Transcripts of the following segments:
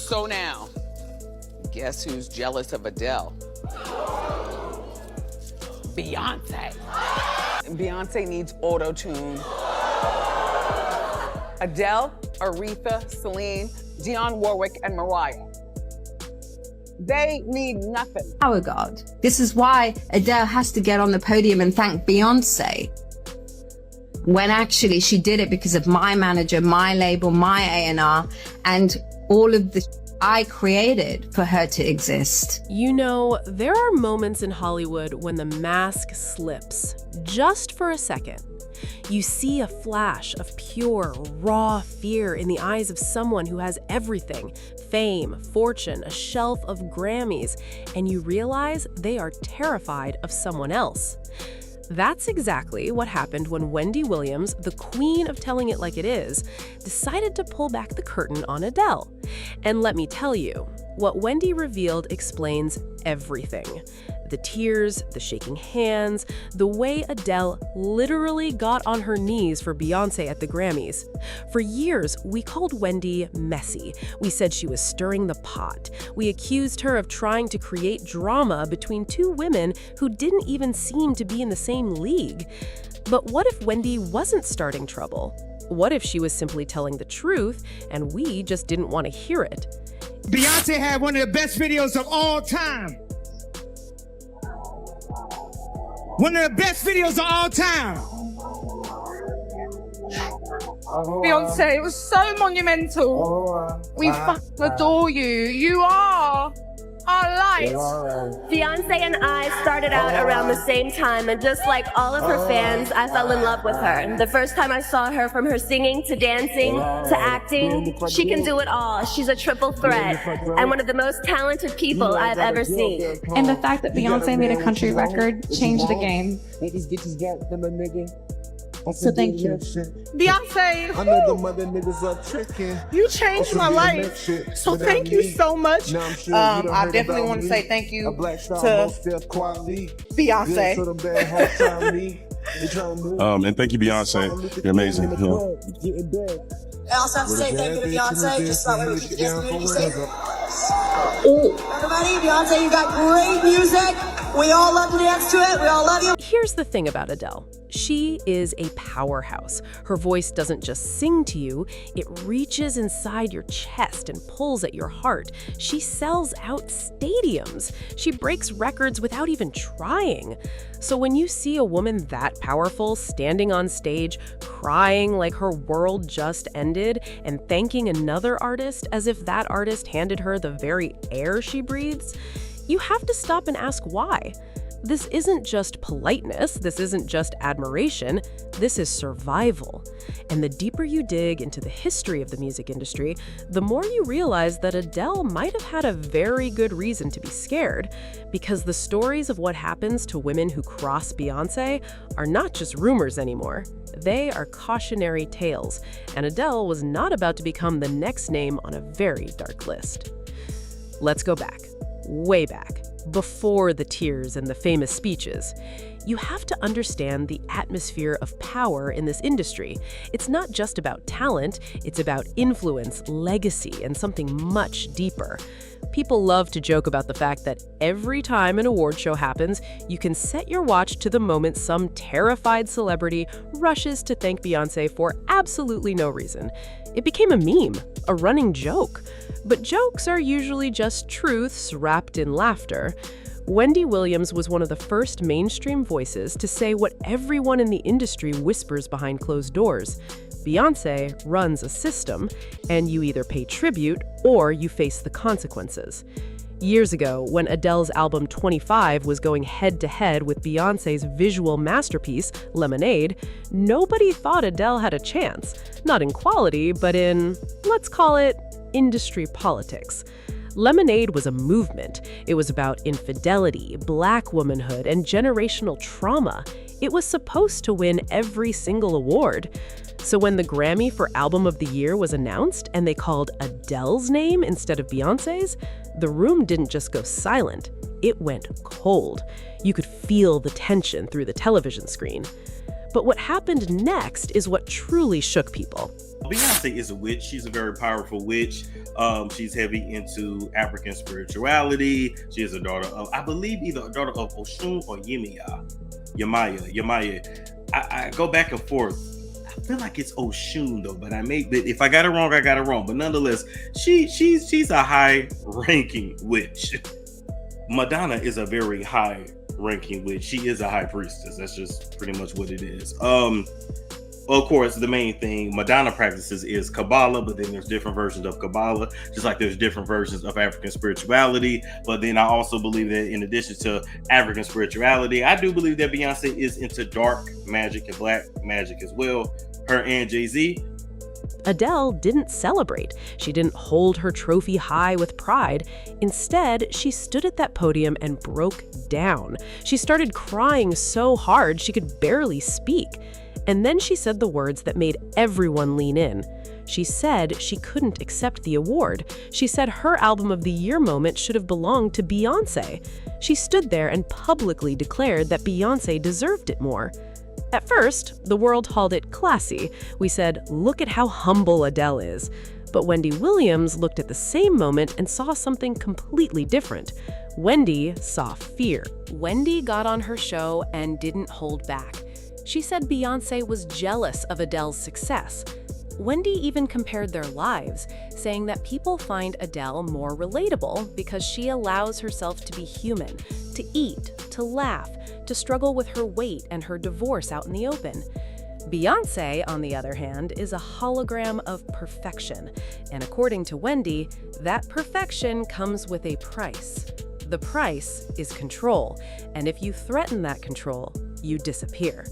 So now, guess who's jealous of Adele? Beyonce. Beyonce needs auto-tune. Adele, Aretha, Celine, Dionne Warwick, and Mariah. They need nothing. Power God. This is why Adele has to get on the podium and thank Beyonce. When actually she did it because of my manager, my label, my A&R, and all of the I created for her to exist. You know, there are moments in Hollywood when the mask slips, just for a second. You see a flash of pure, raw fear in the eyes of someone who has everything: fame, fortune, a shelf of Grammys, and you realize they are terrified of someone else. That's exactly what happened when Wendy Williams, the queen of telling it like it is, decided to pull back the curtain on Adele. And let me tell you, what Wendy revealed explains everything. The tears, the shaking hands, the way Adele literally got on her knees for Beyonce at the Grammys. For years, we called Wendy messy. We said she was stirring the pot. We accused her of trying to create drama between two women who didn't even seem to be in the same league. But what if Wendy wasn't starting trouble? What if she was simply telling the truth and we just didn't want to hear it? Beyonce had one of the best videos of all time. One of the best videos of all time. Beyonce, it was so monumental. We fucking adore you. You are our light. Beyonce and I started out around the same time, and just like all of her fans, I fell in love with her. The first time I saw her, from her singing to dancing to acting, she can do it all. She's a triple threat and one of the most talented people I've ever seen. And the fact that Beyonce made a country record changed the game. So thank you. Beyonce, I know the mother niggas are tricking. you changed my life. So thank you so much. I definitely want to say thank you to Beyonce. And thank you, Beyonce. You're amazing. I also have to say thank you to Beyonce. Just thought we would keep this movie safe. Everybody, Beyonce, you got great music. We all love to dance to it. We all love you. Here's the thing about Adele. She is a powerhouse. Her voice doesn't just sing to you, it reaches inside your chest and pulls at your heart. She sells out stadiums. She breaks records without even trying. So when you see a woman that powerful standing on stage, crying like her world just ended, and thanking another artist as if that artist handed her the very air she breathes, you have to stop and ask why. This isn't just politeness, this isn't just admiration, this is survival. And the deeper you dig into the history of the music industry, the more you realize that Adele might have had a very good reason to be scared, because the stories of what happens to women who cross Beyonce are not just rumors anymore. They are cautionary tales, and Adele was not about to become the next name on a very dark list. Let's go back, way back, before the tears and the famous speeches. You have to understand the atmosphere of power in this industry. It's not just about talent, it's about influence, legacy, and something much deeper. People love to joke about the fact that every time an award show happens, you can set your watch to the moment some terrified celebrity rushes to thank Beyonce for absolutely no reason. It became a meme, a running joke. But jokes are usually just truths wrapped in laughter. Wendy Williams was one of the first mainstream voices to say what everyone in the industry whispers behind closed doors. Beyonce runs a system, and you either pay tribute or you face the consequences. Years ago, when Adele's album 25 was going head-to-head with Beyoncé's visual masterpiece, Lemonade, nobody thought Adele had a chance. Not in quality, but in, let's call it, industry politics. Lemonade was a movement. It was about infidelity, black womanhood, and generational trauma. It was supposed to win every single award. So when the Grammy for Album of the Year was announced and they called Adele's name instead of Beyoncé's, the room didn't just go silent, it went cold. You could feel the tension through the television screen. But what happened next is what truly shook people. Beyonce is a witch. She's a very powerful witch. She's heavy into African spirituality. She is a daughter of, I believe, either a daughter of Oshun or Yemaya. I go back and forth. I feel like it's Oshun though, but if I got it wrong, I got it wrong. But nonetheless, she's a high-ranking witch. Madonna is a very high-ranking witch. She is a high priestess. That's just pretty much what it is. Of course, the main thing Madonna practices is Kabbalah, but then there's different versions of Kabbalah, just like there's different versions of African spirituality. But then I also believe that in addition to African spirituality, I do believe that Beyonce is into dark magic and black magic as well. Her and Jay-Z. Adele didn't celebrate. She didn't hold her trophy high with pride. Instead, she stood at that podium and broke down. She started crying so hard she could barely speak. And then she said the words that made everyone lean in. She said she couldn't accept the award. She said her Album of the Year moment should have belonged to Beyonce. She stood there and publicly declared that Beyonce deserved it more. At first, the world called it classy. We said, look at how humble Adele is. But Wendy Williams looked at the same moment and saw something completely different. Wendy saw fear. Wendy got on her show and didn't hold back. She said Beyonce was jealous of Adele's success. Wendy even compared their lives, saying that people find Adele more relatable because she allows herself to be human, to eat, to laugh, to struggle with her weight and her divorce out in the open. Beyonce, on the other hand, is a hologram of perfection. And according to Wendy, that perfection comes with a price. The price is control. And if you threaten that control, you disappear.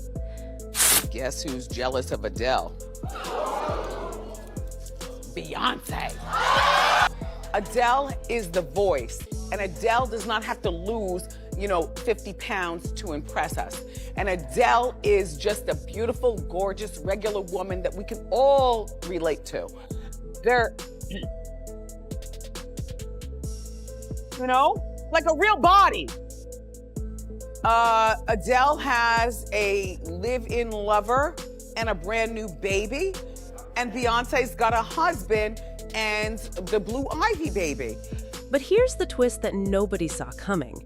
Guess who's jealous of Adele? Beyonce. Adele is the voice, and Adele does not have to lose, 50 pounds to impress us. And Adele is just a beautiful, gorgeous, regular woman that we can all relate to. Like a real body. Adele has a live-in lover and a brand new baby, and Beyonce's got a husband and the Blue Ivy baby. But here's the twist that nobody saw coming.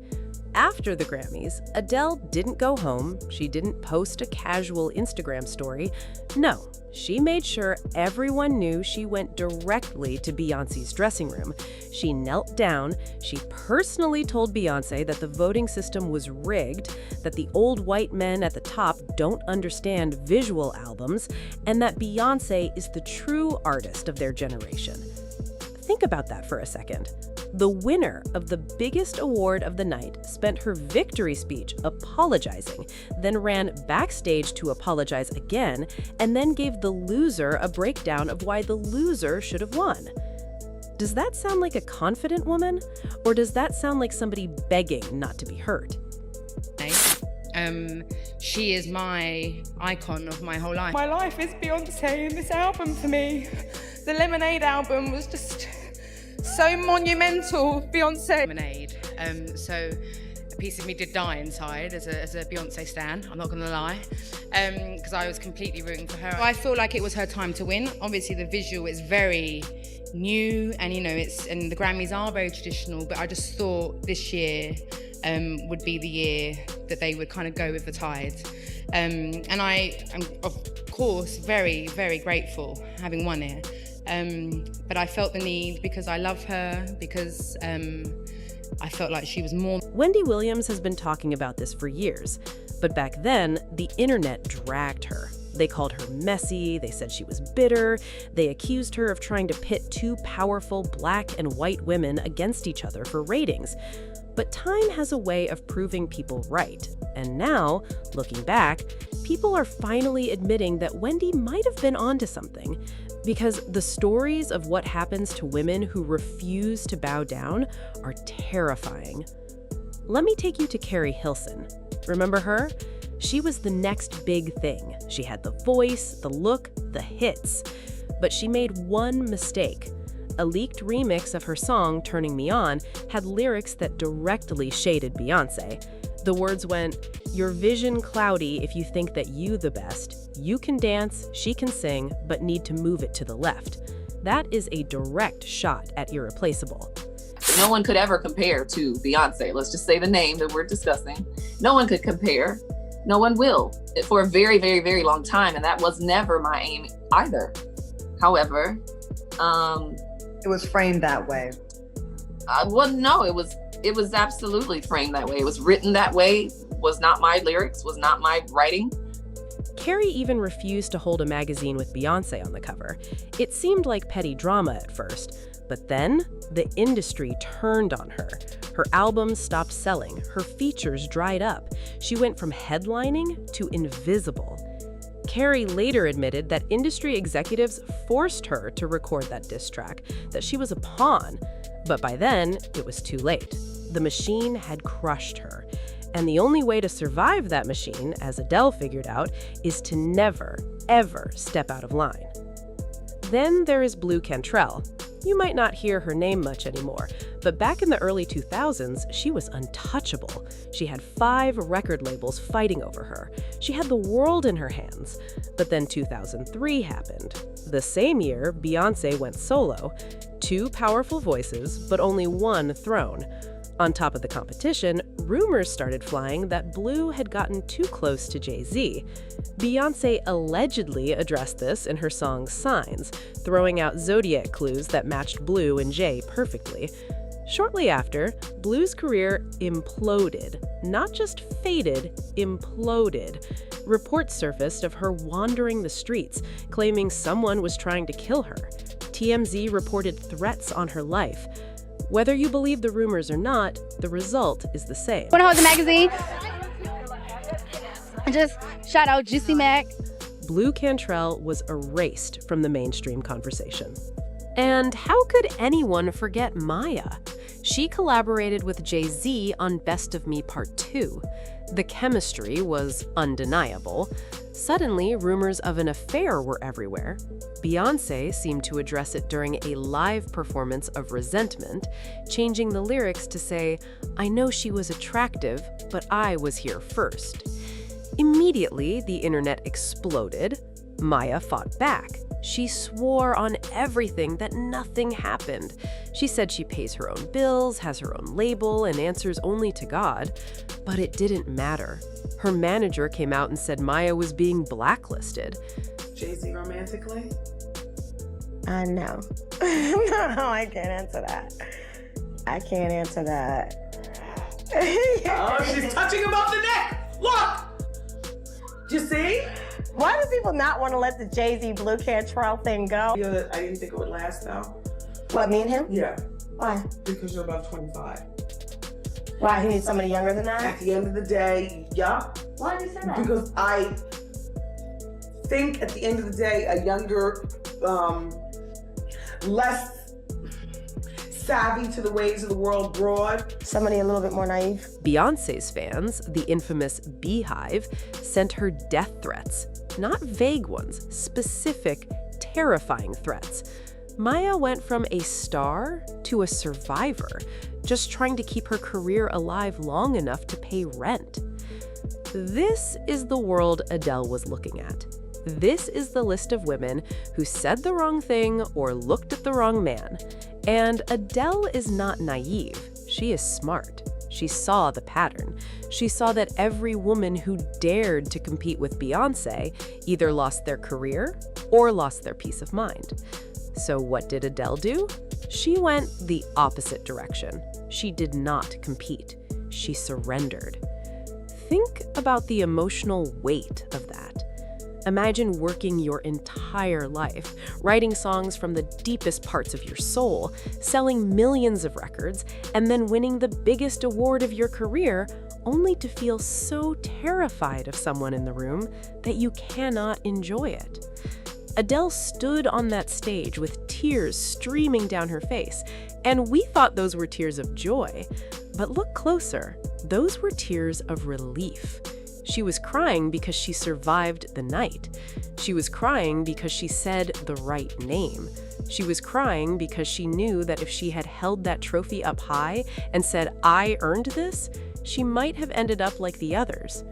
After the Grammys, Adele didn't go home. She didn't post a casual Instagram story. No, she made sure everyone knew she went directly to Beyoncé's dressing room. She knelt down. She personally told Beyoncé that the voting system was rigged, that the old white men at the top don't understand visual albums, and that Beyoncé is the true artist of their generation. Think about that for a second. The winner of the biggest award of the night spent her victory speech apologizing, then ran backstage to apologize again, and then gave the loser a breakdown of why the loser should have won. Does that sound like a confident woman? Or does that sound like somebody begging not to be hurt? She is my icon of my whole life. My life is Beyonce, and this album for me, the Lemonade album, was just so monumental. Beyonce. Lemonade. So a piece of me did die inside as a Beyonce stan, I'm not gonna lie, because I was completely rooting for her. I feel like it was her time to win. Obviously the visual is very new, and and the Grammys are very traditional, but I just thought this year would be the year that they would kind of go with the tide. And I am, of course, very, very grateful having won it. But I felt the need because I love her, because I felt like she was more. Wendy Williams has been talking about this for years, but back then, the internet dragged her. They called her messy, they said she was bitter, they accused her of trying to pit two powerful black and white women against each other for ratings. But time has a way of proving people right. And now, looking back, people are finally admitting that Wendy might have been onto something. Because the stories of what happens to women who refuse to bow down are terrifying. Let me take you to Carrie Hilson. Remember her? She was the next big thing. She had the voice, the look, the hits. But she made one mistake. A leaked remix of her song, Turning Me On, had lyrics that directly shaded Beyonce. The words went, "Your vision cloudy if you think that you the best. You can dance, she can sing, but need to move it to the left." That is a direct shot at Irreplaceable. No one could ever compare to Beyonce. Let's just say the name that we're discussing. No one could compare. No one will for a very, very, very long time. And that was never my aim either. However, it was framed that way. Well, no, it was absolutely framed that way. It was written that way, was not my lyrics, was not my writing. Carrie even refused to hold a magazine with Beyonce on the cover. It seemed like petty drama at first, but then the industry turned on her. Her albums stopped selling, her features dried up. She went from headlining to invisible. Carrie later admitted that industry executives forced her to record that diss track, that she was a pawn. But by then, it was too late. The machine had crushed her. And the only way to survive that machine, as Adele figured out, is to never, ever step out of line. Then there is Blue Cantrell. You might not hear her name much anymore, but back in the early 2000s, she was untouchable. She had 5 record labels fighting over her. She had the world in her hands. But then 2003 happened. The same year, Beyonce went solo. 2 powerful voices, but only 1 throne. On top of the competition, rumors started flying that Blue had gotten too close to Jay-Z. Beyonce allegedly addressed this in her song Signs, throwing out zodiac clues that matched Blue and Jay perfectly. Shortly after, Blue's career imploded. Not just faded, imploded. Reports surfaced of her wandering the streets, claiming someone was trying to kill her. TMZ reported threats on her life. Whether you believe the rumors or not, the result is the same. When I was in the magazine, just shout out Juicy Mac. Blue Cantrell was erased from the mainstream conversation. And how could anyone forget Maya? She collaborated with Jay-Z on Best of Me Part 2. The chemistry was undeniable. Suddenly, rumors of an affair were everywhere. Beyonce seemed to address it during a live performance of Resentment, changing the lyrics to say, "I know she was attractive, but I was here first." Immediately, the internet exploded. Maya fought back. She swore on everything that nothing happened. She said she pays her own bills, has her own label, and answers only to God. But it didn't matter. Her manager came out and said Maya was being blacklisted. Jay-Z romantically? No. No, I can't answer that. I can't answer that. Oh, she's touching him off the neck! Look! You see? Why do people not want to let the Jay-Z Blue Cantrell thing go? Yeah, I didn't think it would last, though. What, me and him? Yeah. Why? Because you're about 25. Why, he needs somebody younger than that? At the end of the day, yeah. Why did you say that? Because I think at the end of the day, a younger, less savvy to the ways of the world broad. Somebody a little bit more naive. Beyonce's fans, the infamous Beehive, sent her death threats. Not vague ones, specific, terrifying threats. Maya went from a star to a survivor, just trying to keep her career alive long enough to pay rent. This is the world Adele was looking at. This is the list of women who said the wrong thing or looked at the wrong man. And Adele is not naive. She is smart. She saw the pattern. She saw that every woman who dared to compete with Beyonce either lost their career or lost their peace of mind. So what did Adele do? She went the opposite direction. She did not compete. She surrendered. Think about the emotional weight of that. Imagine working your entire life, writing songs from the deepest parts of your soul, selling millions of records, and then winning the biggest award of your career, only to feel so terrified of someone in the room that you cannot enjoy it. Adele stood on that stage with tears streaming down her face, and we thought those were tears of joy. But look closer, those were tears of relief. She was crying because she survived the night. She was crying because she said the right name. She was crying because she knew that if she had held that trophy up high and said, "I earned this," she might have ended up like the others.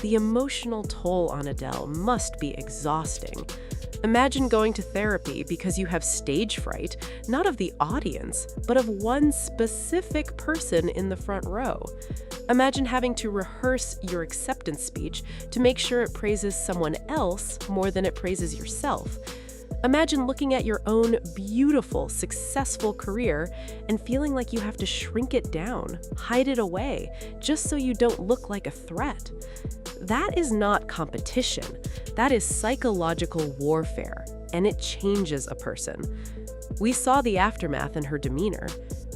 The emotional toll on Adele must be exhausting. Imagine going to therapy because you have stage fright, not of the audience, but of one specific person in the front row. Imagine having to rehearse your acceptance speech to make sure it praises someone else more than it praises yourself. Imagine looking at your own beautiful, successful career and feeling like you have to shrink it down, hide it away, just so you don't look like a threat. That is not competition. That is psychological warfare, and it changes a person. We saw the aftermath in her demeanor.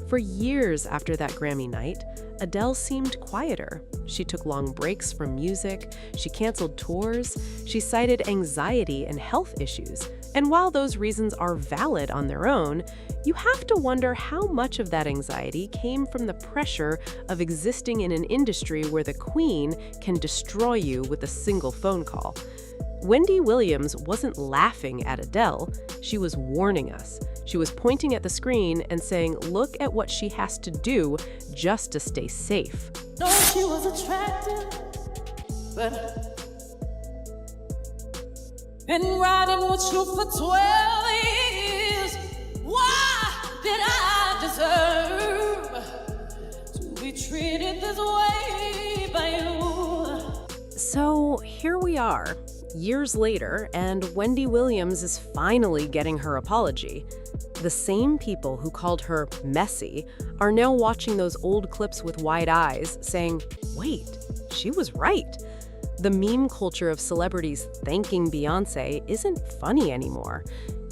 For years after that Grammy night, Adele seemed quieter. She took long breaks from music, she canceled tours, she cited anxiety and health issues. And while those reasons are valid on their own, you have to wonder how much of that anxiety came from the pressure of existing in an industry where the queen can destroy you with a single phone call. Wendy Williams wasn't laughing at Adele, she was warning us. She was pointing at the screen and saying, look at what she has to do just to stay safe. No, she was attractive, but been riding with you for 12 years. Why did I deserve to be treated this way by you? So here we are, years later, and Wendy Williams is finally getting her apology. The same people who called her messy are now watching those old clips with wide eyes, saying, wait, she was right. The meme culture of celebrities thanking Beyonce isn't funny anymore.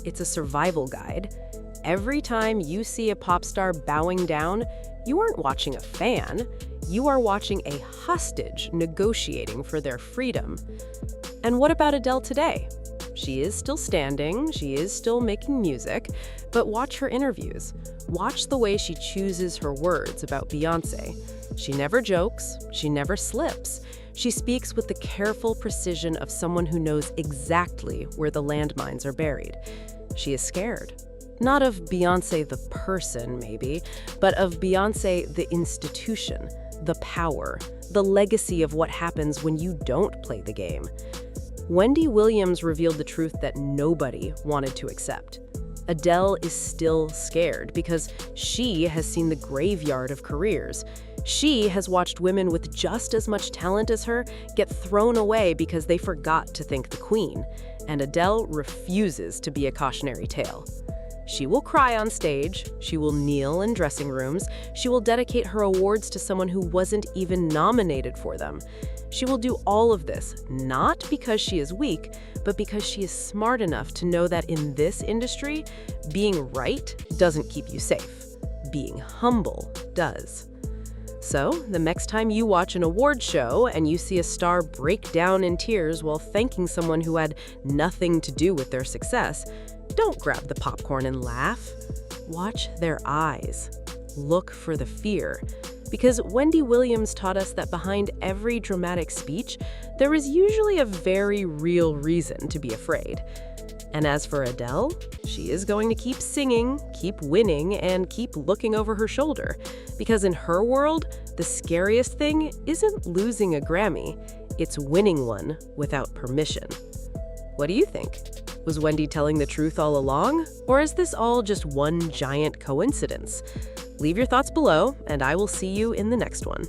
It's a survival guide. Every time you see a pop star bowing down, you aren't watching a fan. You are watching a hostage negotiating for their freedom. And what about Adele today? She is still standing, she is still making music, but watch her interviews. Watch the way she chooses her words about Beyonce. She never jokes, she never slips. She speaks with the careful precision of someone who knows exactly where the landmines are buried. She is scared. Not of Beyonce the person, maybe, but of Beyonce the institution, the power, the legacy of what happens when you don't play the game. Wendy Williams revealed the truth that nobody wanted to accept. Adele is still scared because she has seen the graveyard of careers. She has watched women with just as much talent as her get thrown away because they forgot to thank the queen. And Adele refuses to be a cautionary tale. She will cry on stage, she will kneel in dressing rooms, she will dedicate her awards to someone who wasn't even nominated for them. She will do all of this, not because she is weak, but because she is smart enough to know that in this industry, being right doesn't keep you safe. Being humble does. So, the next time you watch an award show and you see a star break down in tears while thanking someone who had nothing to do with their success, don't grab the popcorn and laugh. Watch their eyes. Look for the fear. Because Wendy Williams taught us that behind every dramatic speech, there is usually a very real reason to be afraid. And as for Adele, she is going to keep singing, keep winning, and keep looking over her shoulder. Because in her world, the scariest thing isn't losing a Grammy, it's winning one without permission. What do you think? Was Wendy telling the truth all along? Or is this all just one giant coincidence? Leave your thoughts below, and I will see you in the next one.